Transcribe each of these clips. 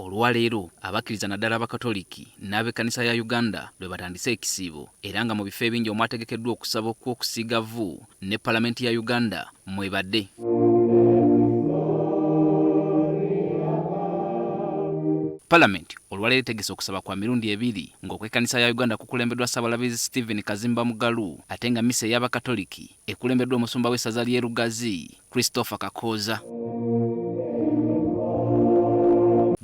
Olwaleero abakkiriza naddala abakatoliki n'ab'ekkanisa ya Uganda lwe batandise ekisiibo era nga mu bifo ebingi omwategekeddwa okusaba okw'okusiiga vvu ne Palamenti ya Uganda mwebadde. Palamenti olwaleero etegese okusaba kwa mirundi ebiri ng'okw'ekkanisa ya Uganda kukulembeddwa Ssaabalabirizi Kazimba Mugalu ate nga mmisa ey'abakatoliki ekulembeddwa omusumba w'essaza ly'e Lugazi Christopher Kakooza.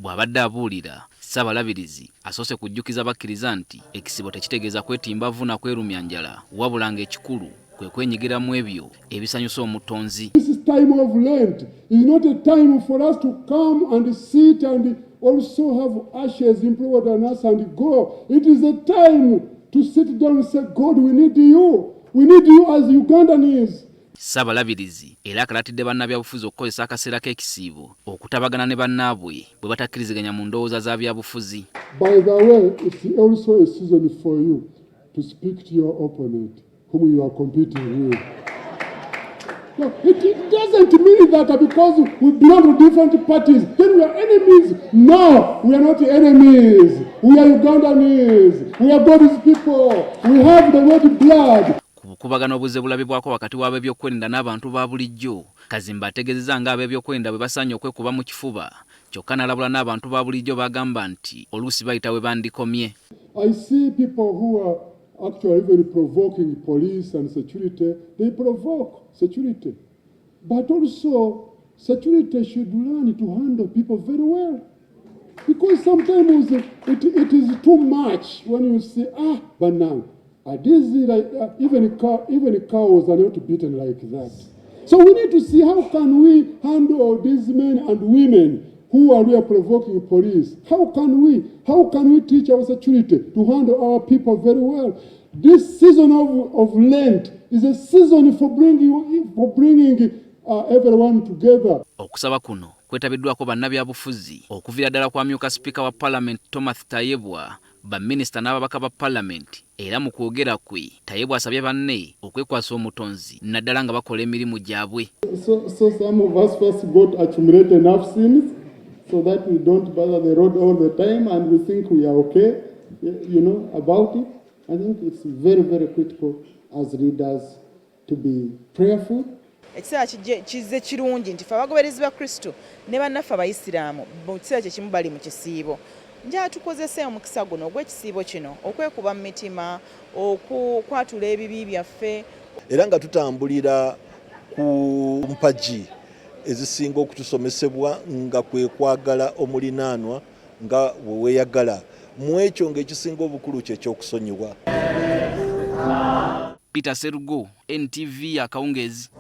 Bw'abadde abuulira, Ssaabalabirizi asoose kujjukiza abakkiriza nti ekisibo tekitegeeza kwetimba vvu na kwerumya njala wabula ng'ekikulu kwe kwenyigira mu ebyo ebisanyusa omutonzi. This time of Lent is not a time for us to come and sit and also have ashes implored on us and go. It is a time to sit down and say, God, we need you. We need you as Ugandans. Ssaabalabirizi era akalaatidde bannabyabufuzi okukozesa akaseera k'ekisiibo okutabagana ne bannaabwe bwe batakkiriziganya mu ndowooza za byabufuzi. By the way, it's also a season for you to speak to your opponent whom you are competing with. No, it doesn't mean that because we belong to different parties, then we are enemies. No, we are not enemies. We are Ugandans. We are God's people. We have the red blood. Kubagana obuze bulabibwako wakati w'ab'ebyokwerinda n'abantu ba bulijjo, Kazimba ategeezezza nga ab'ebyokwerinda bwe basaanye okwekuba mu kifuba, kyokka n'alabula n'abantu ba bulijjo bagamba nti oluusi bayita we bandikomye. I see people who are actually even provoking police and security. They provoke security. But also, security should learn to handle people very well. Because sometimes it is too much when you say, but now, even cows are not beaten like that. So we need to see how can we handle these men and women who are provoking police. How can we teach our security to handle our people very well? This season of Lent is a season for bringing everyone together. Okusaba kuno kwetabiddwako bannabyabufuzi okuviira ddala kwa myuka Sipiika wa Palamenti Thomas Tayebwa, baminisita n'ababaka ba Palamenti, era mu kwogera kwe Tayebwa asabye banne okwekwasa omutonzi naddala nga bakola emirimu gyabwe. So some of us first got accumulated enough sins so that we don't bother the road all the time and we think we are okay, about it. I think it's very, very critical as leaders to be prayerful. Ekiseera kizze kirungi nti ffe abagoberezi ba Kristo ne bannaffe Abayisiraamu mu kiseera kye kimu bali mu kisiibo. Njala tukozese omukisa guno ogw'ekisiibo kino okwekuba mu mitima, okukwatula ebibi byaffe. Era nga tutambulira ku mpagi ezisinga okutusomesebwa nga kwe kwagala omulinaanwa nga bwe weeyagala. Mu ekyo ng'ekisinga obukulu kye ky'okusonyiwa. Peter Serugo, NTV Akawungeezi.